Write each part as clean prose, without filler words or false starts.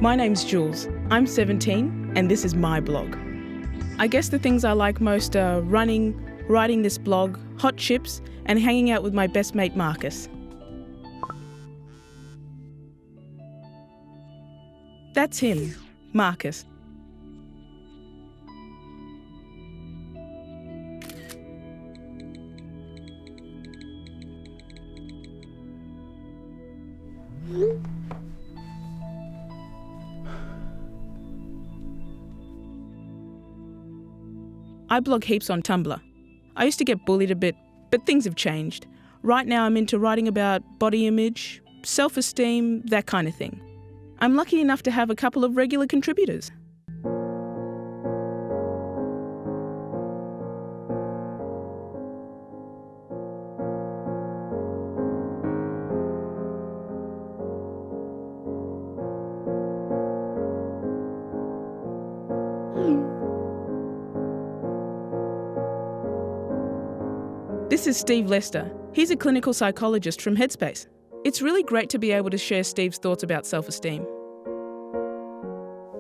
My name's Jules. I'm 17 and this is my blog. I guess the things I like most are running, writing this blog, hot chips, and hanging out with my best mate Marcus. That's him, Marcus. I blog heaps on Tumblr. I used to get bullied a bit, but things have changed. Right now I'm into writing about body image, self-esteem, that kind of thing. I'm lucky enough to have a couple of regular contributors. This is Steve Lester. He's a clinical psychologist from Headspace. It's really great to be able to share Steve's thoughts about self-esteem.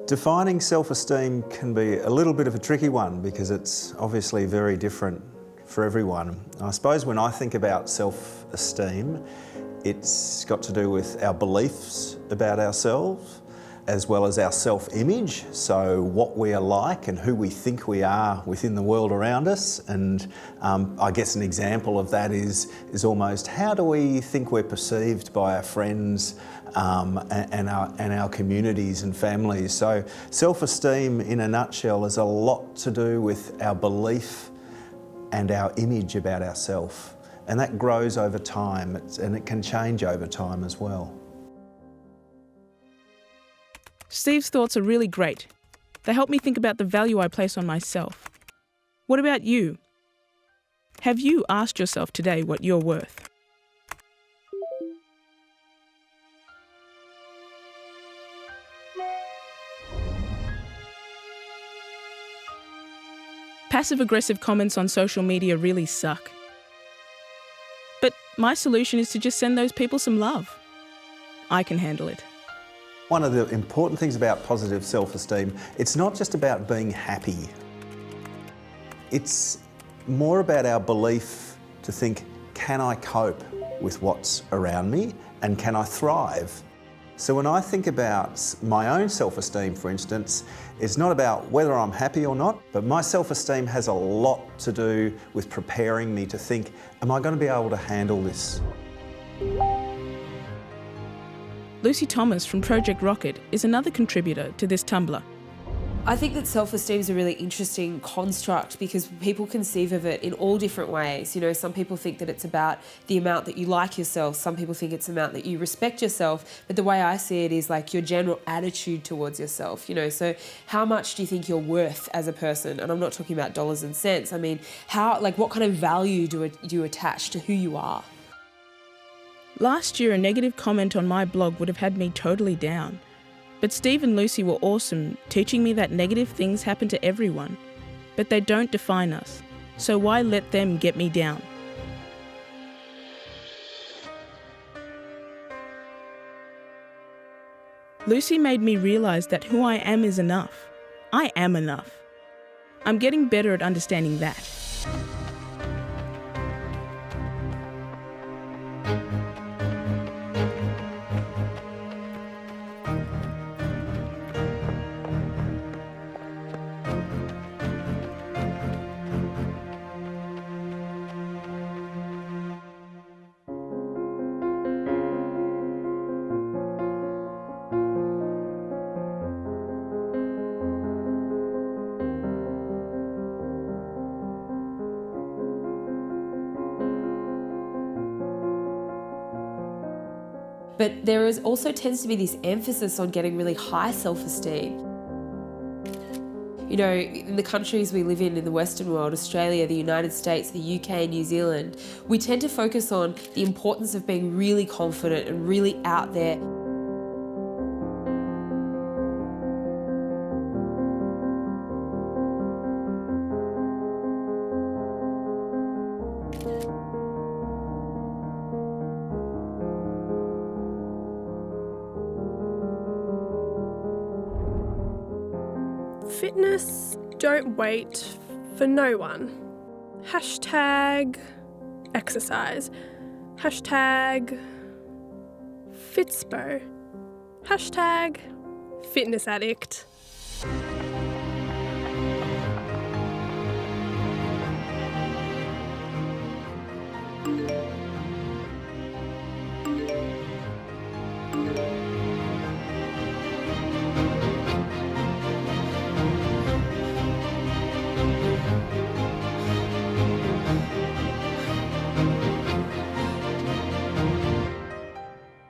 Defining self-esteem can be a little bit of a tricky one because it's obviously very different for everyone. I suppose when I think about self-esteem, it's got to do with our beliefs about ourselves, as well as our self-image, so what we are like and who we think we are within the world around us. And I guess an example of that is almost how do we think we're perceived by our friends and our communities and families. So self-esteem in a nutshell is a lot to do with our belief and our image about ourselves. And that grows over time and it can change over time as well. Steve's thoughts are really great. They help me think about the value I place on myself. What about you? Have you asked yourself today what you're worth? Passive-aggressive comments on social media really suck. But my solution is to just send those people some love. I can handle it. One of the important things about positive self-esteem, it's not just about being happy. It's more about our belief to think, can I cope with what's around me and can I thrive? So when I think about my own self-esteem, for instance, it's not about whether I'm happy or not, but my self-esteem has a lot to do with preparing me to think, am I going to be able to handle this? Lucy Thomas from Project Rocket is another contributor to this Tumblr. I think that self-esteem is a really interesting construct because people conceive of it in all different ways. You know, some people think that it's about the amount that you like yourself. Some people think it's the amount that you respect yourself. But the way I see it is like your general attitude towards yourself, you know. So how much do you think you're worth as a person? And I'm not talking about dollars and cents. I mean, what kind of value do you attach to who you are? Last year, a negative comment on my blog would have had me totally down. But Steve and Lucy were awesome, teaching me that negative things happen to everyone. But they don't define us. So why let them get me down? Lucy made me realise that who I am is enough. I am enough. I'm getting better at understanding that. But there also tends to be this emphasis on getting really high self-esteem. You know, in the countries we live in the Western world, Australia, the United States, the UK, New Zealand, we tend to focus on the importance of being really confident and really out there. Fitness, don't wait for no one. Hashtag exercise. Hashtag Fitspo. Hashtag fitness addict.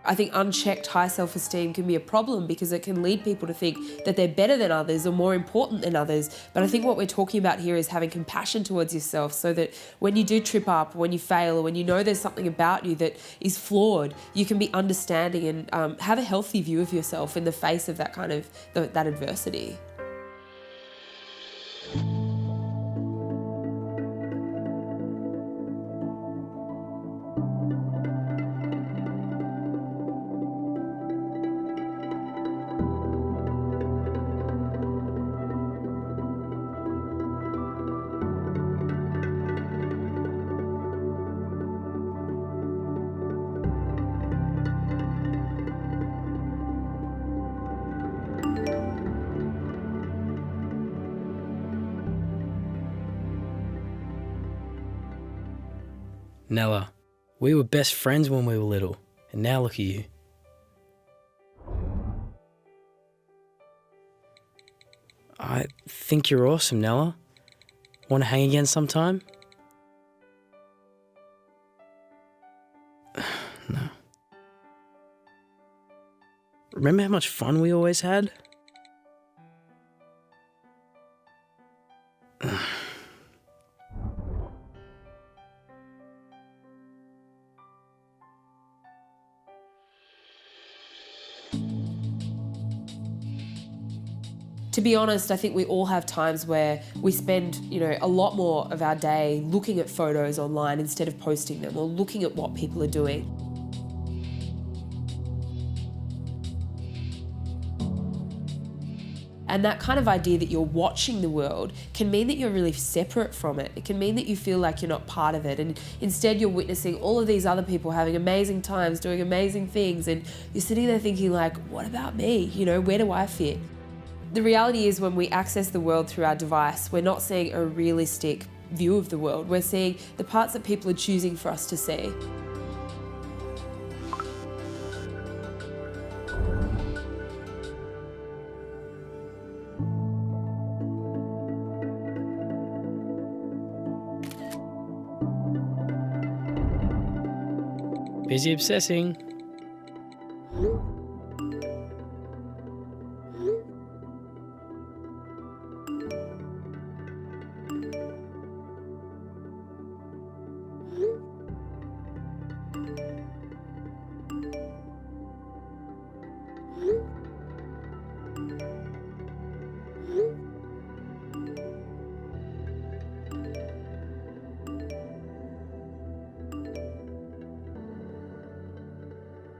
I think unchecked high self-esteem can be a problem because it can lead people to think that they're better than others or more important than others. But I think what we're talking about here is having compassion towards yourself so that when you do trip up, when you fail, or when you know there's something about you that is flawed, you can be understanding and have a healthy view of yourself in the face of that kind of that adversity. Nella, we were best friends when we were little, and now look at you. I think you're awesome, Nella. Want to hang again sometime? No. Remember how much fun we always had? To be honest, I think we all have times where we spend, a lot more of our day looking at photos online instead of posting them or looking at what people are doing. And that kind of idea that you're watching the world can mean that you're really separate from it. It can mean that you feel like you're not part of it. And instead you're witnessing all of these other people having amazing times, doing amazing things. And you're sitting there thinking like, what about me? Where do I fit? The reality is when we access the world through our device, we're not seeing a realistic view of the world. We're seeing the parts that people are choosing for us to see. Busy obsessing.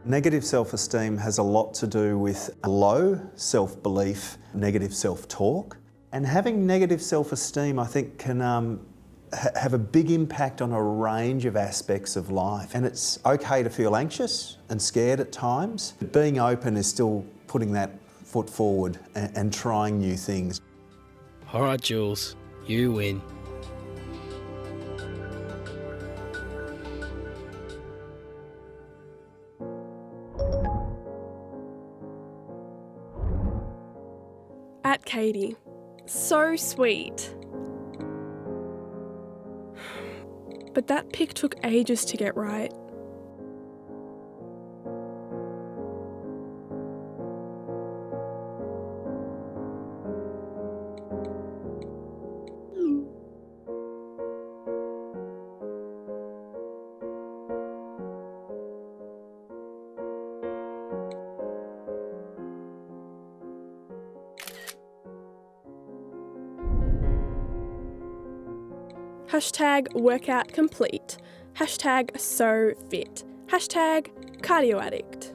Negative self-esteem has a lot to do with low self-belief, negative self-talk. And having negative self-esteem, I think, can have a big impact on a range of aspects of life. And it's okay to feel anxious and scared at times, but being open is still putting that foot forward and trying new things. All right, Jules, you win. At Katie. So sweet. But that pic took ages to get right. Hashtag workout complete. Hashtag so fit. Hashtag cardio addict.